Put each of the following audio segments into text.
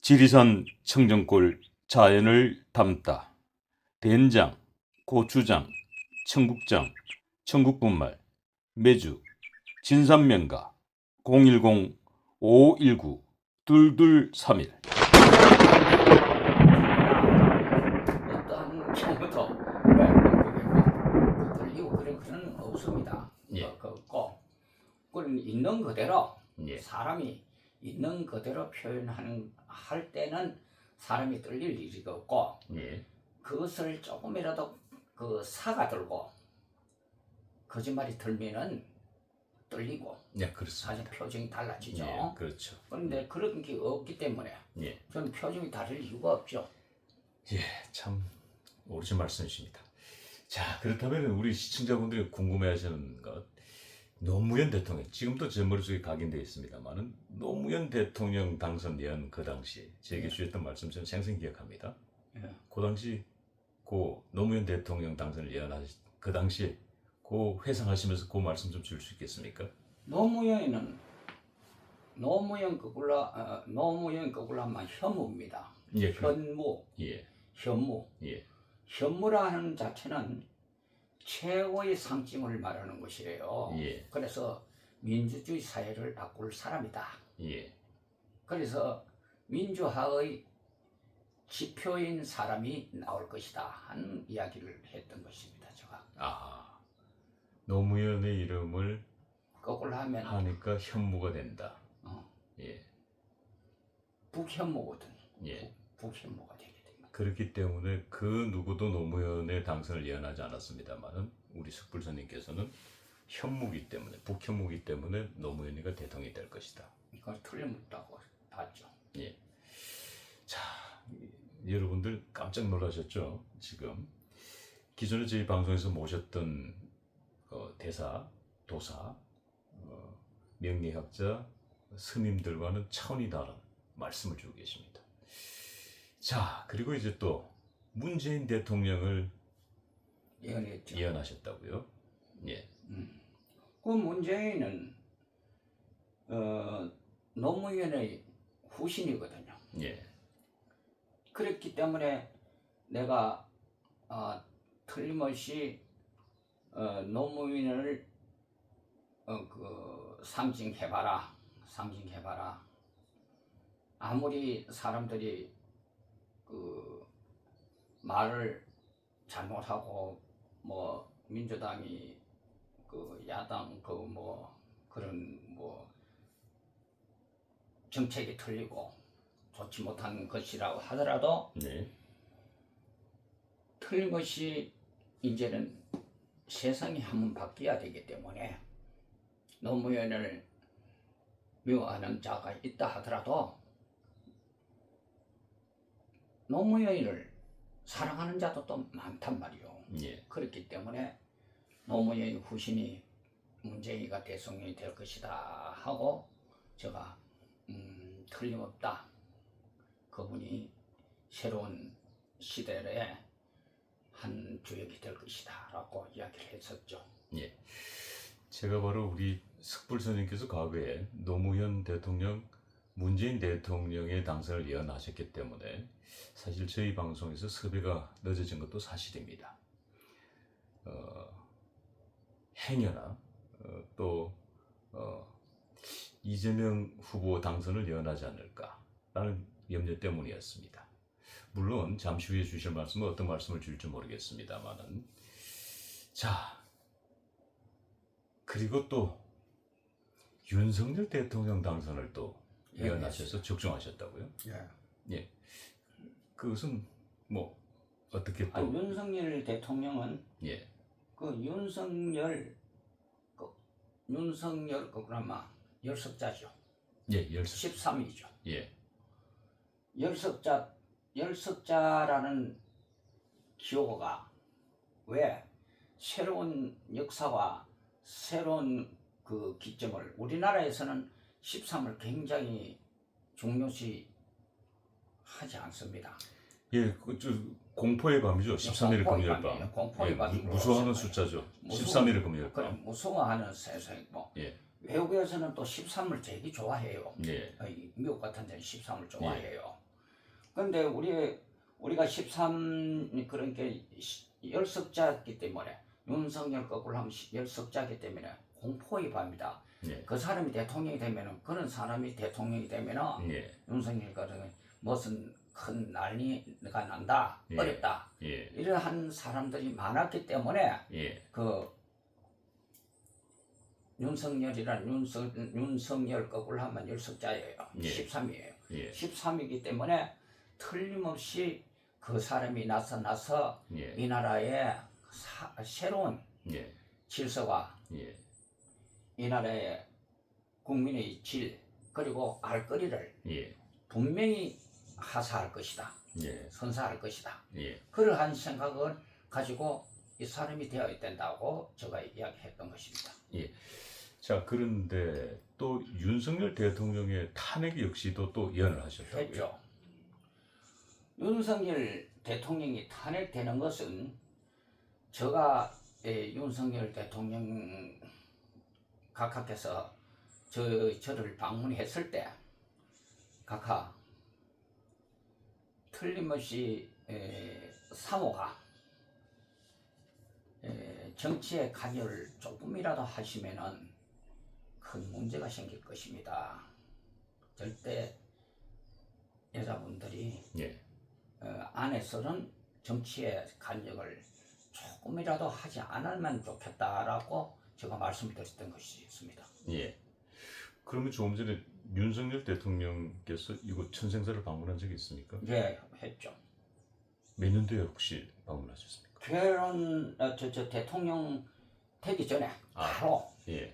지리산 청정골 자연을 담다. 된장, 고추장, 청국장, 청국분말, 매주, 진산면가 010-519-2231. 어떤 경우도 왜 들리고 그런 거는 없습니다. 예. 그건 있는 그대로 예. 사람이 있는 그대로 할 때는 사람이 떨릴 일이 없고 예. 그것을 조금이라도 사가들고 거짓말이 들면은 떨리고 네, 그렇습니다. 사실 표정이 달라지죠. 예, 그렇죠. 그런데 그런 게 없기 때문에 예. 저는 표정이 다를 이유가 없죠. 예, 참 옳으신 말씀이십니다. 자, 그렇다면 우리 시청자분들이 궁금해하시는 것, 노무현 대통령, 지금도 제 머릿속에 각인되어 있습니다만은 노무현 대통령 당선 예언 그 당시 제게 주셨던 말씀 저는 생생히 기억합니다. 예. 그 당시 고 노무현 대통령 당선을 예언하신 그 당시 그 회상하시면서 그 말씀 좀 줄 수 있겠습니까? 노무현 거꾸로만 현무입니다. 예, 현무, 예, 현무. 예, 현무라는 자체는 최고의 상징을 말하는 것이래요. 예. 그래서 민주주의 사회를 바꿀 사람이다. 예, 그래서 민주화의 지표인 사람이 나올 것이다 하는 이야기를 했던 것입니다. 제가 아, 노무현의 이름을 거꾸로 하면 하니까 현무가 된다. 예, 북현무거든. 예. 북현무가 되게 됩니다. 그렇기 때문에 그 누구도 노무현의 당선을 예언하지 않았습니다만은 우리 숙불선님께서는 현무기 때문에 북현무기 때문에 노무현이가 대통령이 될 것이다. 이걸 틀림없다고 봤죠. 예. 자, 여러분들 깜짝 놀라셨죠? 지금 기존에 저희 방송에서 모셨던 대사, 도사, 명리학자, 스님들과는 차원이 다른 말씀을 주고 계십니다. 자, 그리고 이제 또 문재인 대통령을 예언했죠. 예언하셨다고요? 예. 그 문재인은 노무현의 후신이거든요. 예. 그렇기 때문에 내가 틀림없이 노무현을 상징해봐라. 아무리 사람들이 말을 잘못하고 뭐 민주당이 야당 그런 정책이 틀리고 좋지 못한 것이라고 하더라도 네. 틀림없이 이제는 세상이 한번 바뀌어야 되기 때문에 노무현을 미워하는 자가 있다 하더라도 노무현을 사랑하는 자도 또 많단 말이요. 예. 그렇기 때문에 노무현의 후신이 문재인이가 대통령이 될 것이다 하고 제가 틀림없다. 그분이 새로운 시대의 한 주역이 될 것이다 라고 이야기를 했었죠. 예. 제가 바로 우리 숙불선님께서 과거에 노무현 대통령, 문재인 대통령의 당선을 예언하셨기 때문에 사실 저희 방송에서 섭외가 늦어진 것도 사실입니다. 행여나 또 이재명 후보 당선을 예언하지 않을까라는 염려 때문이었습니다. 물론 잠시 후에 주실 말씀은 어떤 말씀을 줄지 모르겠습니다만은, 자, 그리고 또 윤석열 대통령 당선을 또 예언하셔서 적중하셨다고요? 예. 예. 그것은 뭐 어떻게 또? 윤석열 대통령은 예. 윤석열 그나마 열석자죠. 예, 열석. 13이죠. 예. 열석자라는 기호가 왜 새로운 역사와 새로운 기점을 우리나라에서는 13을 굉장히 중요시 하지 않습니다. 예, 공포의 밤이죠. 13일 금요일 밤. 공포의 밤이 무서워하는 숫자죠. 13일 금요일 그래, 밤. 무서워하는 세상이고 예. 외국에서는 또 13을 되게 좋아해요. 예. 미국 같은 데는 13을 좋아해요. 근데 우리가 13 그러니까 열석자이기 때문에 윤석열 거꾸로 하면 열석자이기 때문에 공포의 밤이다. 예. 그 사람이 대통령이 되면은 그런 사람이 대통령이 되면은 예. 윤석열 같은 무슨 큰 난리가 난다. 예. 어렵다. 예. 이러한 사람들이 많았기 때문에 예. 그 윤석열 거꾸로 하면 열석자예요. 예. 13이에요. 예. 13이기 때문에 틀림없이 그 사람이 나서 예. 이 나라의 새로운 예. 질서와 예. 이 나라의 국민의 질 그리고 알 거리를 예. 분명히 하사할 것이다. 예. 선사할 것이다. 예. 그러한 생각을 가지고 이 사람이 되어야 된다고 제가 이야기했던 것입니다. 예. 자, 그런데 또 윤석열 대통령의 탄핵 역시도 또 예언을 하셨다고요. 했죠. 윤석열 대통령이 탄핵되는 것은 제가 윤석열 대통령 각하께서 저를 방문했을 때 각하 틀림없이 사모가 정치에 관여를 조금이라도 하시면은 큰 문제가 생길 것입니다. 절대 여자분들이 예. 안에서는 정치에 관여를 조금이라도 하지 않으면 좋겠다라고 제가 말씀드렸던 것이 있습니다. 예. 그러면 조금 전에 윤석열 대통령께서 이곳 천생사를 방문한 적이 있습니까? 예, 했죠. 몇 년도에 혹시 방문하셨습니까? 결혼 대통령 되기 전에 바로 예.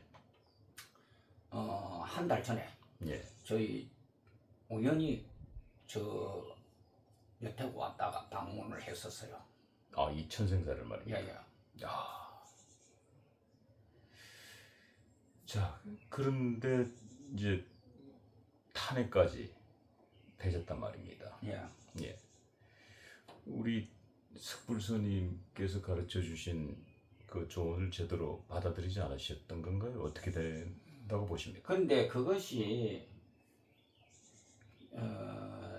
한 달 전에 예. 저희 우연히 저 여태고 왔다가 방문을 했었어요. 아, 이 천생사를 말입니다. 예. 야. 자, 그런데 이제 탄핵까지 되셨단 말입니다. 예. 예. 우리 석불스님께서 가르쳐 주신 그 조언을 제대로 받아들이지 않으셨던 건가요? 어떻게 된다고 보십니까? 근데 그것이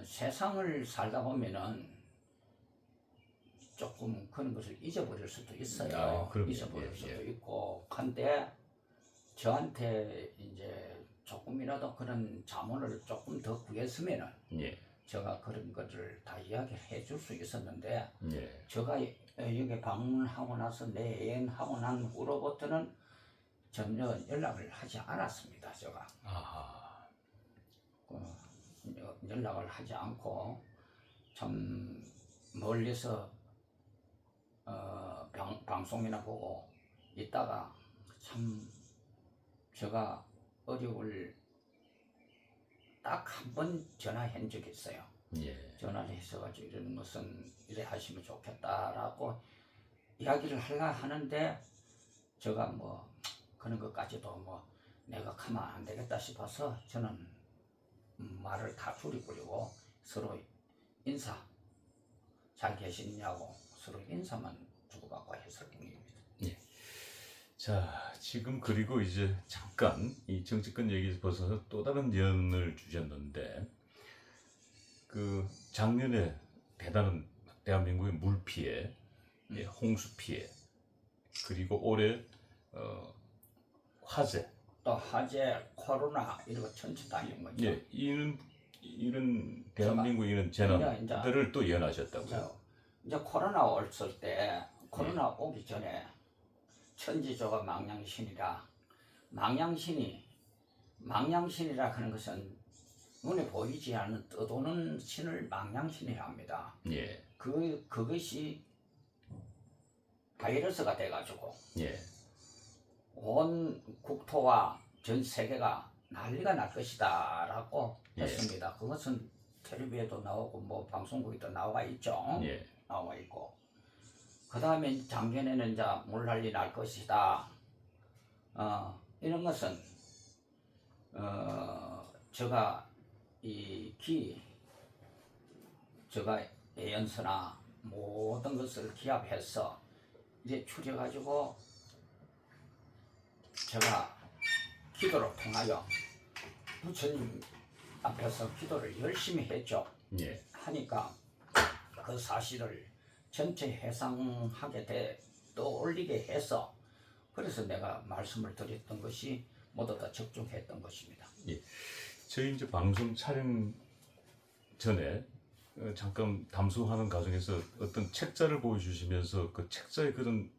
세상을 살다 보면은 조금 그런 것을 잊어버릴 수도 있어요. 아, 그럼요. 잊어버릴 예, 수도 예. 있고. 근데 저한테 이제 조금이라도 그런 자문을 조금 더 구했으면은 예. 제가 그런 것을 다 이야기해 줄 수 있었는데 예. 제가 여기 방문하고 나서 내연하고 난 후로부터는 전혀 연락을 하지 않았습니다. 제가 아하. 연락을 하지 않고 참 멀리서 방송이나 보고 있다가 참 제가 어려울 딱 한 번 전화한 적이 있어요. 예. 전화를 해서가지고 이런 것은 이래 하시면 좋겠다라고 이야기를 하려 하는데 제가 뭐 그런 것까지도 뭐 내가 가만 안 되겠다 싶어서 저는 말을 다 줄이고 서로 인사 잘 계시냐고 서로 인사만 주고받고 했을 뿐입니다. 예. 자, 지금 그리고 이제 잠깐 이 정치권 얘기에서 벗어나서 또 다른 예언을 주셨는데 그 작년에 대단한 대한민국의 물 피해, 예, 홍수 피해, 그리고 올해 화재, 또 화재, 코로나 이런 거 전체 다 있는 거죠. 예, 이런 대한민국 이런 재난들을 또 예언하셨다고요. 이제 코로나 왔을 때 코로나 오기 전에 천지조가 망양신이라 망양신이라 하는 것은 눈에 보이지 않는 떠도는 신을 망양신이라 합니다. 예. 그것이 바이러스가 돼가지고 예. 온 국토와 전 세계가 난리가 날 것이다라고 예. 했습니다. 그것은 텔레비에도 나오고 뭐 방송국에도 나와 있죠. 예. 나와 있고. 그 다음에 작년에는 이제 물난리 날 것이다. 이런 것은 제가 제가 예언서나 모든 것을 기합해서 이제 추려가지고 제가 기도를 통하여 부처님 앞에서 기도를 열심히 했죠. 예. 하니까 그 사실을 전체 해상하게 돼 떠올리게 해서 그래서 내가 말씀을 드렸던 것이 모두 다 적중했던 것입니다. 예. 저희 이제 방송 촬영 전에 잠깐 담소하는 과정에서 어떤 책자를 보여주시면서 그 책자에 그런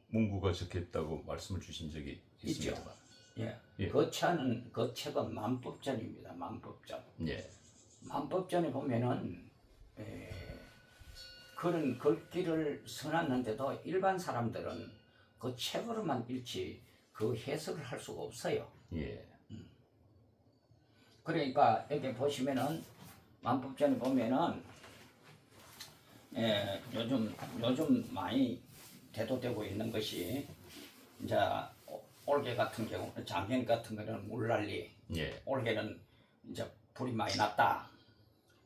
문구가 적혀 있다고 말씀을 주신 적이 있습니다. 있죠. 예. 예. 그 책은 만법전입니다. 만법전. 예. 만법전에 보면은 그런 글귀를 써놨는데도 일반 사람들은 그 책으로만 읽지 그 해석을 할 수가 없어요. 예. 그러니까 여기 보시면은 만법전에 보면은 요즘 많이 대두되고 있는 것이 이제 올개 같은 경우, 장경 같은 경우는 물난리, 예. 올해는 이제 불이 많이 났다.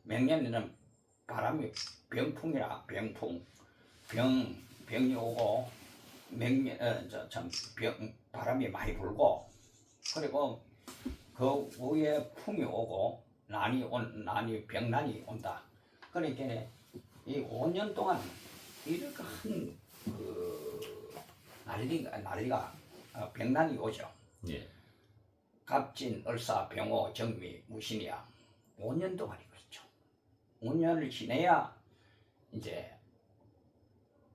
맹년에는 바람이 병풍이라 병풍, 병이 오고 바람이 많이 불고 그리고 그 위에 풍이 오고 병난이 온다. 그러니까 이 5년 동안 이렇게 한그 난리가 병난이 오죠. 예. 갑진, 을사, 병호, 정미, 무신이야. 5년 동안이 그렇죠. 5년을 지내야 이제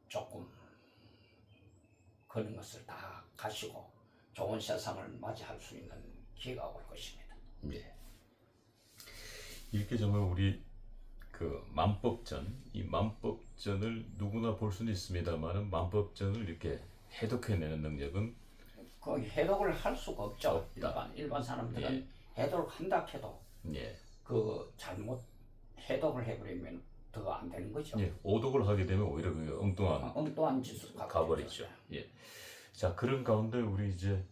조금 그런 것을 다 가시고 좋은 세상을 맞이할 수 있는 기회가 올 것입니다. 예. 이렇게 정말 우리 그 만법전, 이 만법전을 누구나 볼 수는 있습니다만은 만법전을 이렇게 해독해내는 능력은 그 해독을 할 수가 없죠. 없다. 일반 사람들은 해독을 한다 해도 예. 그 잘못 해독을 해버리면 더 안 되는 거죠. 예. 오독을 하게 되면 오히려 그 엉뚱한 짓을 가버리죠. 예. 자, 그런 가운데 우리 이제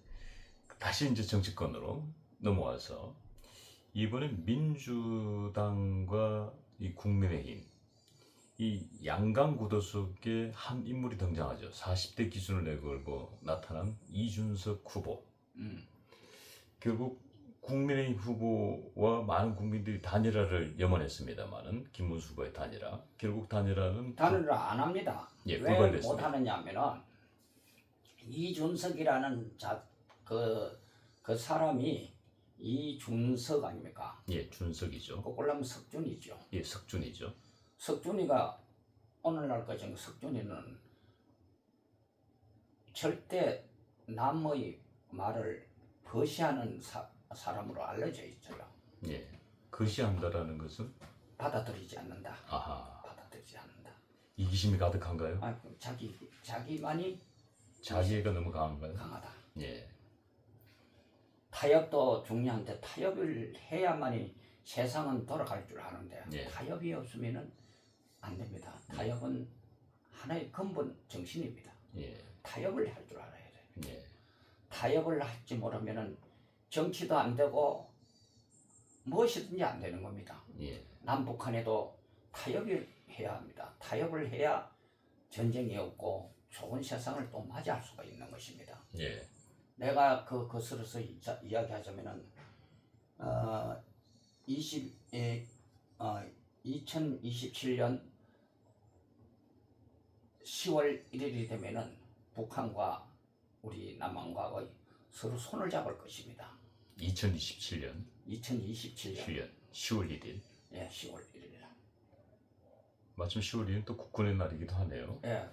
다시 이제 정치권으로 넘어와서 이번엔 민주당과 이 국민의힘 이 양강 구도 속에 한 인물이 등장하죠. 40대 기준을 내걸고 나타난 이준석 후보. 결국 국민의힘 후보와 많은 국민들이 단일화를 염원했습니다만은 김문수 후보의 단일화. 결국 단일화는 단일화 안 합니다. 예, 왜 불발됐습니다. 못 하느냐면은 이준석이라는 그 사람이 이준석 아닙니까? 예, 준석이죠. 거꾸로 석준이죠. 예, 석준이죠. 석준이가 오늘날까지 석준이는 절대 남의 말을 거시하는 사람으로 알려져 있어요. 예, 거시한다라는 것은 받아들이지 않는다. 아하, 받아들이지 않는다. 이기심이 가득한가요? 아, 자기만이 자기애가 너무 강한가요? 강하다. 예, 타협도 중요한데 타협을 해야만이 세상은 돌아갈 줄 아는데 예. 타협이 없으면은 안 됩니다. 타협은 하나의 근본 정신입니다. 예, 타협을 할 줄 알아야 돼요. 예, 타협을 할지 모르면은 정치도 안 되고 무엇이든지 안 되는 겁니다. 예, 남북한에도 타협을 해야 합니다. 타협을 해야 전쟁이 없고 좋은 세상을 또 맞이할 수가 있는 것입니다. 예, 내가 거슬러서 이야기하자면은 2027년 10월 1일이 되면은 북한과 우리 남한과 서로 손을 잡을 것입니다. 2027년 2027년 10월 1일. 예, 10월 1일. 마침 10월 1일은 또 국군의 날이기도 하네요. 예,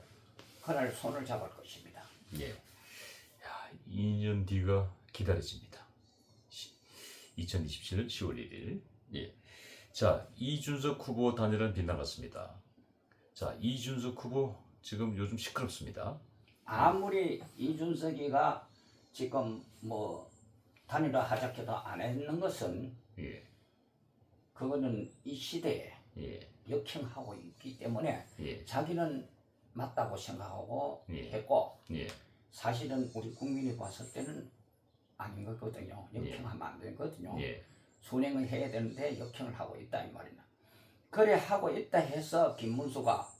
그날 손을 잡을 것입니다. 예, 야, 2년 뒤가 기다려집니다. 2027년 10월 1일. 예. 자, 이준석 후보 단일화는 빗나갔습니다. 자, 이준석 후보 지금 요즘 시끄럽습니다. 아무리 이준석이가 지금 뭐 단일화 하자해도 안 했는 것은 예, 그거는 이 시대에 예, 역행하고 있기 때문에 예, 자기는 맞다고 생각하고 예. 했고 예, 사실은 우리 국민이 봤을 때는 아닌 거거든요. 역행하면 안 되거든요. 예, 순행을 해야 되는데 역행을 하고 있다 이 말이나. 그래 하고 있다 해서 김문수가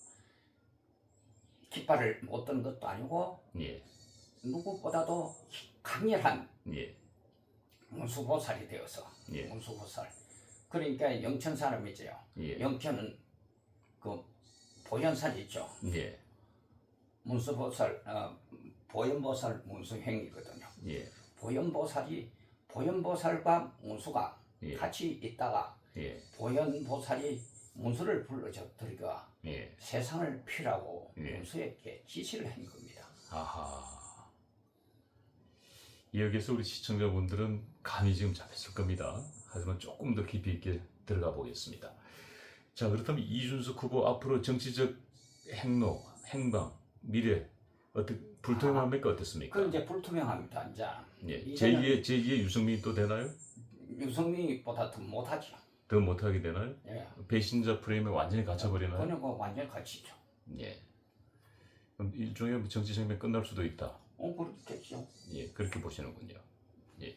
깃발을 못 드는 것도 아니고 예, 누구보다도 강렬한 예, 문수보살이 되어서 예. 문수보살. 그러니까 영천 사람이죠. 예. 영천은 그 보현살 있죠. 예. 문수보살, 보현보살 문수행이거든요. 예. 보현보살과 문수가 예. 같이 있다가 예. 보현보살이 문수를 불러들이가 예. 세상을 피라고 예. 문수에게 지시를 한 겁니다. 아하. 여기서 우리 시청자분들은 감이 지금 잡혔을 겁니다. 하지만 조금 더 깊이 있게 들어가 보겠습니다. 자, 그렇다면 이준석 후보 앞으로 정치적 행로, 행방, 미래 어떻게 불투명합니까? 어떻습니까? 그 이제 불투명합니다. 이제 예. 이제는 제2의 유승민이 또 되나요? 유승민보다 더 못하죠. 더 못하게 되나요? 예. 배신자 프레임에 완전히 갇혀버리나요? 그냥 그 완전 갇히죠. 예. 그럼 일종의 정치 생명 끝날 수도 있다. 그렇겠죠. 예, 그렇게 보시는군요. 예.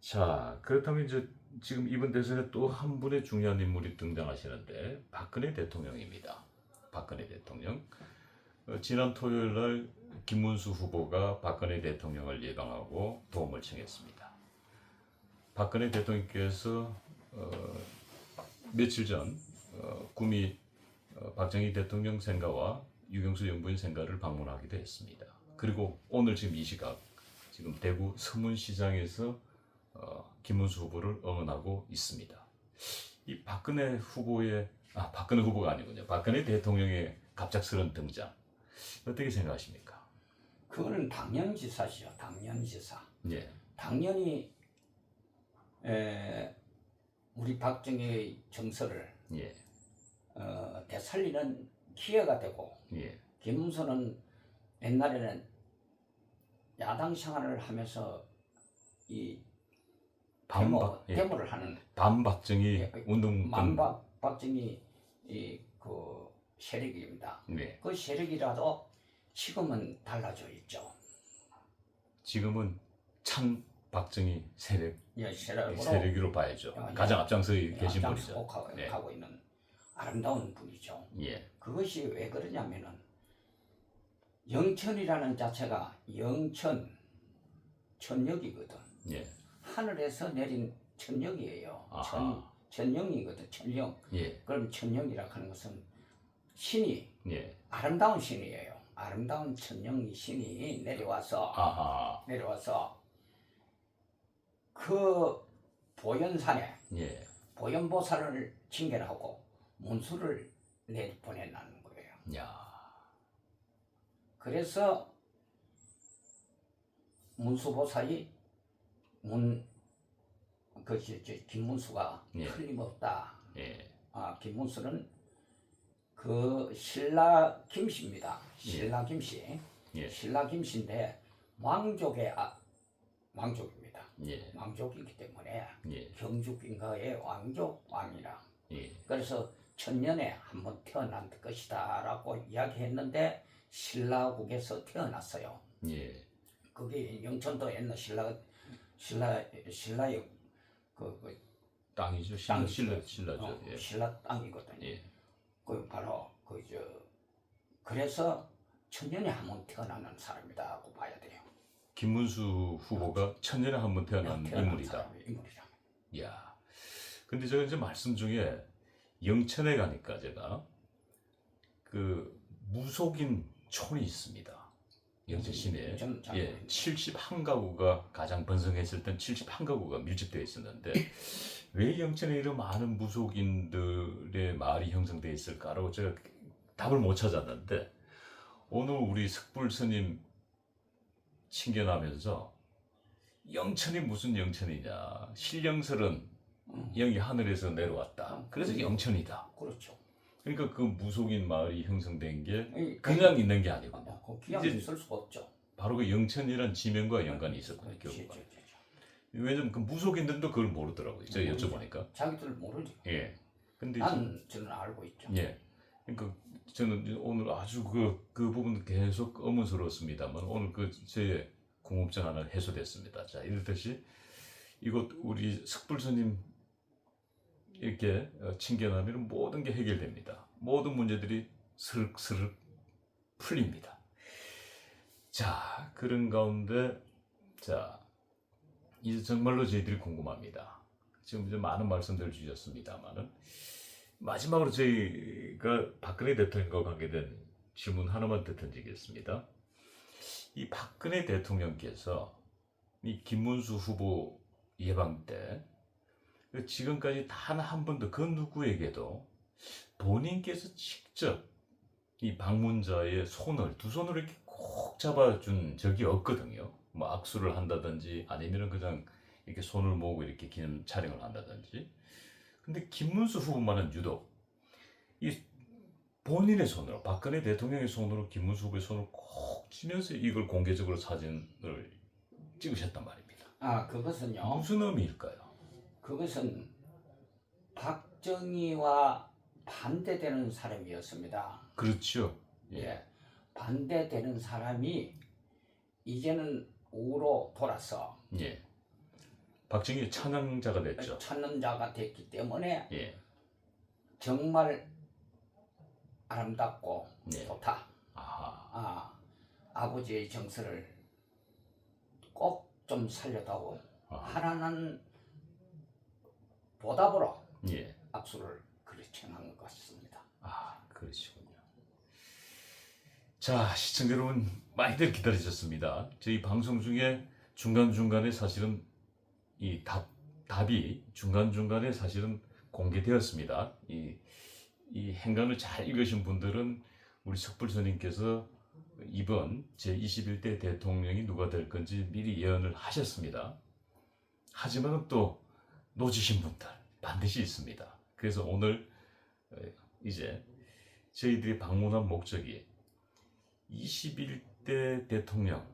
자, 그렇다면 이제 지금 이번 대선에 또 한 분의 중요한 인물이 등장하시는데 박근혜 대통령입니다. 박근혜 대통령. 지난 토요일 날 김문수 후보가 박근혜 대통령을 예방하고 도움을 청했습니다. 박근혜 대통령께서 며칠 전 구미 박정희 대통령 생가와 유경수 영부인 생가를 방문하기도 했습니다. 그리고 오늘 지금 이 시각 지금 대구 서문시장에서 김문수 후보를 응원하고 있습니다. 이 박근혜 후보가 아니군요. 박근혜 대통령의 갑작스런 등장 어떻게 생각하십니까? 그거는 당연지사시죠. 당연지사. 예, 당연히 우리 박정희의 정서를 예, 되살리는 기회가 되고 예, 김문수는 옛날에는 야당 생활을 하면서 이 데모를 하는 반박정희 운동권 박정희 그 세력입니다. 네, 그 세력이라도 지금은 달라져 있죠. 지금은 참 박정희 예, 세력으로 봐야죠. 예, 가장 앞장서 계신 앞장서고 분이죠. 네. 가고 있는 아름다운 분이죠. 예, 그것이 왜 그러냐면은 영천이라는 자체가 영천 천역이거든. 예, 하늘에서 내린 천역이에요. 아하. 천영이거든. 천영. 예, 그럼 천영이라 하는 것은 신이 예, 아름다운 신이에요. 아름다운 천영이 신이 내려와서 아하, 그 보현산에 예, 보현보살을 징계하고 문수를 내보내라는 거예요. 야, 그래서 문수보살이 김문수가 예. 틀림없다. 예, 김문수는 그 신라 김씨입니다. 신라 김씨. 예. 신라 김씨인데 왕족입니다. 예, 왕족이기 때문에 예, 경주빈가의 왕이라. 예, 그래서 천년에 한 번 태어난 것이다라고 이야기했는데 신라국에서 태어났어요. 예, 그게 영천도 옛날 신라의 그 땅이죠. 땅이죠. 신라죠. 예, 신라 땅이거든요. 예, 그 바로 그래서 천년에 한 번 태어나는 사람이다고 봐야 돼요. 김문수 후보가 천년에 한 번 태어난 인물이다. 인물이다. 이야. 근데 제가 이제 말씀 중에 영천에 가니까 제가 그 무속인 촌이 있습니다. 영천 시내에. 예, 71가구가 가장 번성했을 땐 71가구가 밀집되어 있었는데 왜 영천에 이런 많은 무속인들의 마을이 형성되어 있을까라고 제가 답을 못 찾았는데 오늘 우리 석불 스님 친견하면서 영천이 무슨 영천이냐, 신령설은 영이 하늘에서 내려왔다. 그래서 영천이다. 그렇죠. 그러니까 그 무속인 마을이 형성된 게 이- 그냥 있는 게 아니군요. 그 기왕 이제 있을 수가 없죠. 바로 그 영천이라는 지명과 연관이 있었군요. 그렇지, 결국은. 그렇지. 왜냐면 그 무속인들도 그걸 모르더라고요. 제가 모르죠. 여쭤보니까. 자기들 모르지. 예. 근데 저는 알고 있죠. 예. 그러니까 저는 이제 오늘 아주 그 부분 계속 의문스러웠습니다만 오늘 그 제 궁금증 하나 해소됐습니다. 자, 이렇듯이 이곳 우리 석불스님 이렇게 친견하면 모든 게 해결됩니다. 모든 문제들이 스륵스륵 풀립니다. 자, 그런 가운데 자, 이제 정말로 저희들이 궁금합니다. 지금 이제 많은 말씀들 주셨습니다만은 마지막으로 저희가 박근혜 대통령과 관계된 질문 하나만 더 던지겠습니다. 이 박근혜 대통령께서 이 김문수 후보 예방 때 지금까지 단 한 번도 그 누구에게도 본인께서 직접 이 방문자의 손을 두 손으로 이렇게 꼭 잡아준 적이 없거든요. 뭐 악수를 한다든지 아니면은 그냥 이렇게 손을 모으고 이렇게 기념 촬영을 한다든지. 근데 김문수 후보만은 유독 이 본인의 손으로 박근혜 대통령의 손으로 김문수 후보의 손을 꼭 쥐면서 이걸 공개적으로 사진을 찍으셨단 말입니다. 그것은요. 무슨 의미일까요? 그것은 박정희와 반대되는 사람이었습니다. 그렇죠. 예. 반대되는 사람이 이제는 우로 돌아서 예. 박정희 찬양자가 됐죠. 찾는 자가 됐기 때문에 예. 정말 아름답고 예. 좋다. 아버지의 정서를 꼭 좀 살려다오 하라는 보답으로 예. 악수를 그르청한 것 같습니다. 그러시군요. 자, 시청자 여러분 많이들 기다리셨습니다. 저희 방송 중에 중간중간에 사실은 이 답이 중간중간에 사실은 공개되었습니다. 이 행간을 잘 읽으신 분들은 우리 석불스님께서 이번 제21대 대통령이 누가 될 건지 미리 예언을 하셨습니다. 하지만 또 놓치신 분들 반드시 있습니다. 그래서 오늘 이제 저희들이 방문한 목적이 21대 대통령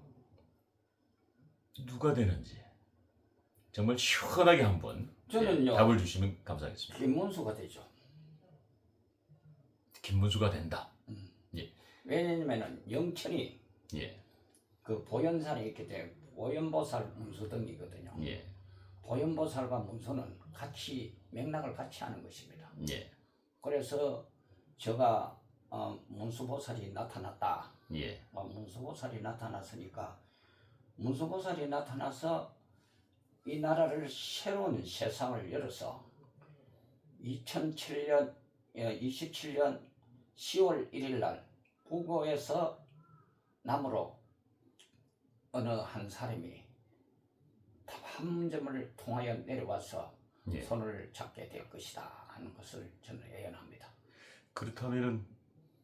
누가 되는지 정말 시원하게 한번 저는요, 답을 주시면 감사하겠습니다. 김문수가 되죠. 김문수가 된다. 왜냐면은 영천이 예. 그 보현산에 있게 돼 보현보살 문수등이거든요. 예. 보현보살과 문수는 같이 맥락을 같이 하는 것입니다. 예. 그래서 제가 문수보살이 나타났다. 예. 문수보살이 나타났으니까 문수보살이 나타나서 이 나라를 새로운 세상을 열어서 2007년 27년 10월 1일 날 부고에서 남으로 어느 한 사람이 판문점을 통하여 내려와서 예. 손을 잡게 될 것이다 하는 것을 저는 예언합니다. 그렇다면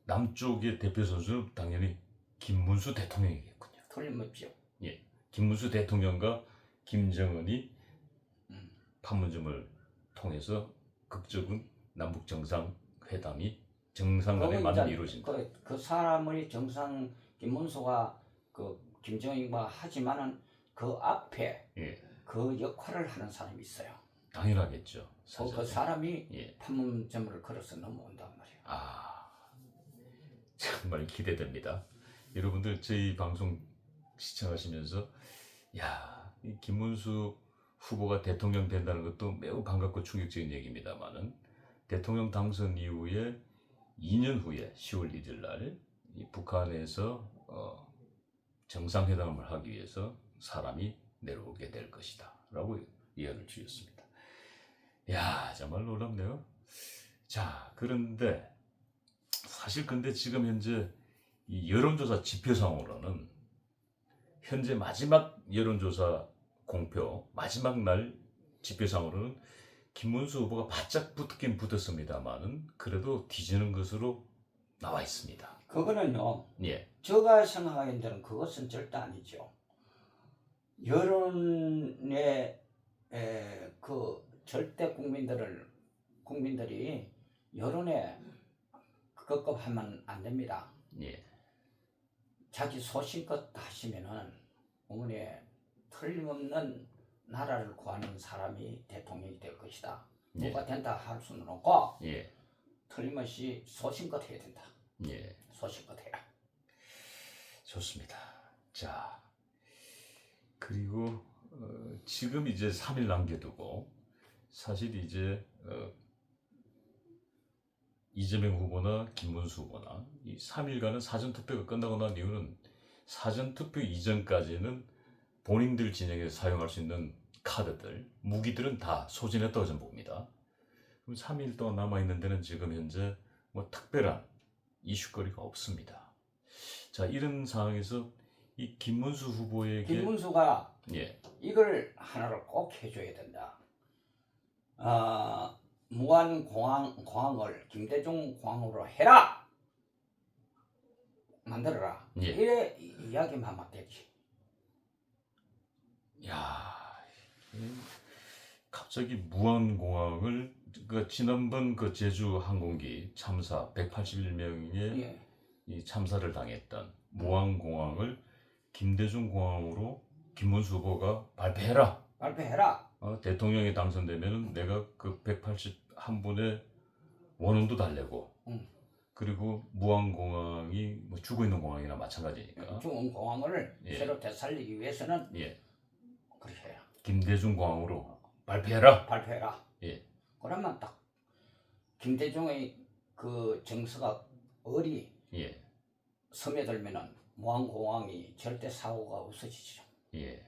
남쪽의 대표 선수는 당연히 김문수 대통령이겠군요. 틀림없죠. 예. 김문수 대통령과 김정은이 판문점을 통해서 극적인 남북 정상회담이 정상간에 만나 이루어진다. 그 사람의 정상 김문수가 그 김정일과 하지만은 그 앞에 예. 그 역할을 하는 사람이 있어요. 당연하겠죠. 그 사람이 예. 판문점을 걸어서 넘어온단 말이에요. 정말 기대됩니다. 여러분들 저희 방송 시청하시면서 이 김문수 후보가 대통령 된다는 것도 매우 반갑고 충격적인 얘기입니다만은 대통령 당선 이후에 2년 후에 10월 1일 날 북한에서 정상회담을 하기 위해서 사람이 내려오게 될 것이다 라고 예언을 주셨습니다. 정말 놀랍네요. 자, 그런데 사실 근데 지금 현재 이 여론조사 지표상으로는 현재 마지막 여론조사 공표 마지막 날 지표상으로는 김문수 후보가 바짝 붙긴 붙었습니다만은 그래도 뒤지는 것으로 나와 있습니다. 그거는요. 예. 제가 생각하기에는 그것은 절대 아니죠. 여론의 그 절대 국민들이 여론에 급급하면 안 됩니다. 예. 자기 소신껏 하시면은 어머니 틀림없는 나라를 구하는 사람이 대통령이 될 것이다. 예. 누가 된다 할 수는 없고 예. 틀림없이 소신껏 해야 된다. 예. 소신껏 해라. 좋습니다. 자, 그리고 지금 이제 3일 남겨두고 사실 이제 이재명 후보나 김문수 후보나 이 3일간은 사전투표가 끝나고 난 이유는 사전투표 이전까지는 본인들 진영에서 사용할 수 있는 카드들, 무기들은 다 소진했다고 저는 봅니다. 그럼 3일 동안 남아 있는 데는 지금 현재 뭐 특별한 이슈거리가 없습니다. 자, 이런 상황에서 이 김문수 후보에게 김문수가 예, 이걸 하나를 꼭 해줘야 된다. 무한공항을 김대중 공항으로 해라, 만들어라. 예. 이래 이야기만 맞겠지. 야, 갑자기 무한공항을 그 지난번 그 제주 항공기 참사 181명의 예. 이 참사를 당했던 무한공항을 김대중 공항으로 김문수 후보가 발표해라. 발표해라. 대통령이 당선되면 내가 그 181분의 원혼도 달래고 그리고 무한공항이 뭐 죽어 있는 공항이나 마찬가지니까 중원 공항을 예. 새로 되살리기 위해서는 예, 그렇게 해라. 김대중 공항으로 발표해라. 발표해라. 예, 그러면 딱 김대중의 그 정서가 어리 예, 스며들면은 무한공항이 절대 사고가 없어지죠. 예.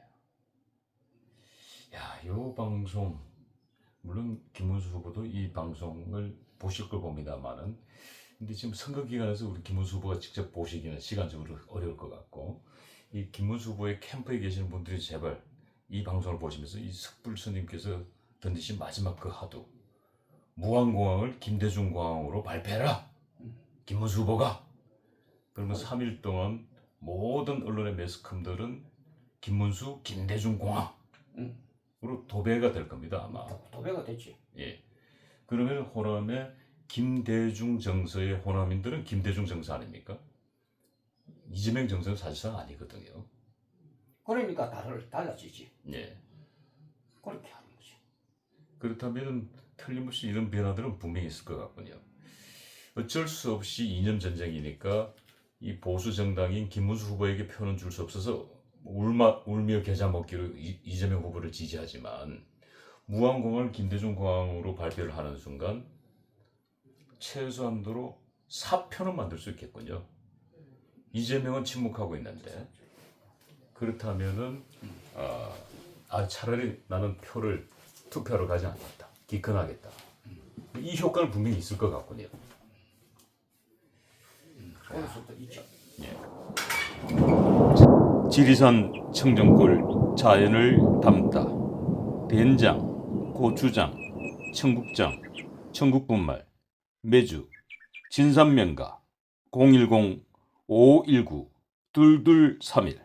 야, 요 방송 물론 김문수 후보도 이 방송을 보실 걸 봅니다만은 근데 지금 선거 기간에서 우리 김문수 후보가 직접 보시기는 시간적으로 어려울 것 같고 이 김문수 후보의 캠프에 계시는 분들이 제발 이 방송을 보시면서 이 석불 스님께서 던지신 마지막 그 화두 무한공항을 김대중 공항으로 발표해라. 김문수 후보가 그러면 3일 동안 모든 언론의 매스컴들은 김문수 김대중 공항으로 도배가 될 겁니다 아마. 도배가 됐지. 예. 그러면 호남의 김대중 정서의 호남인들은 김대중 정서 아닙니까? 이재명 정서는 사실상 아니거든요. 그러니까 달라지지. 예. 그렇게 하는 거지. 그렇다면 틀림없이 이런 변화들은 분명히 있을 것 같군요. 어쩔 수 없이 이념 전쟁이니까 이 보수 정당인 김문수 후보에게 표는 줄 수 없어서 울며 겨자 먹기로 이재명 후보를 지지하지만 무한공항을 김대중 공항으로 발표를 하는 순간 최소한도로 사표는 만들 수 있겠군요. 이재명은 침묵하고 있는데 그렇다면은 차라리 나는 투표로 가지 않겠다. 기권하겠다. 이 효과는 분명히 있을 것 같군요. 그럴 수도 있죠. 지리산 청정골 자연을 담다 된장, 고추장, 청국장, 청국분말, 매주, 진산면가 010-519-2231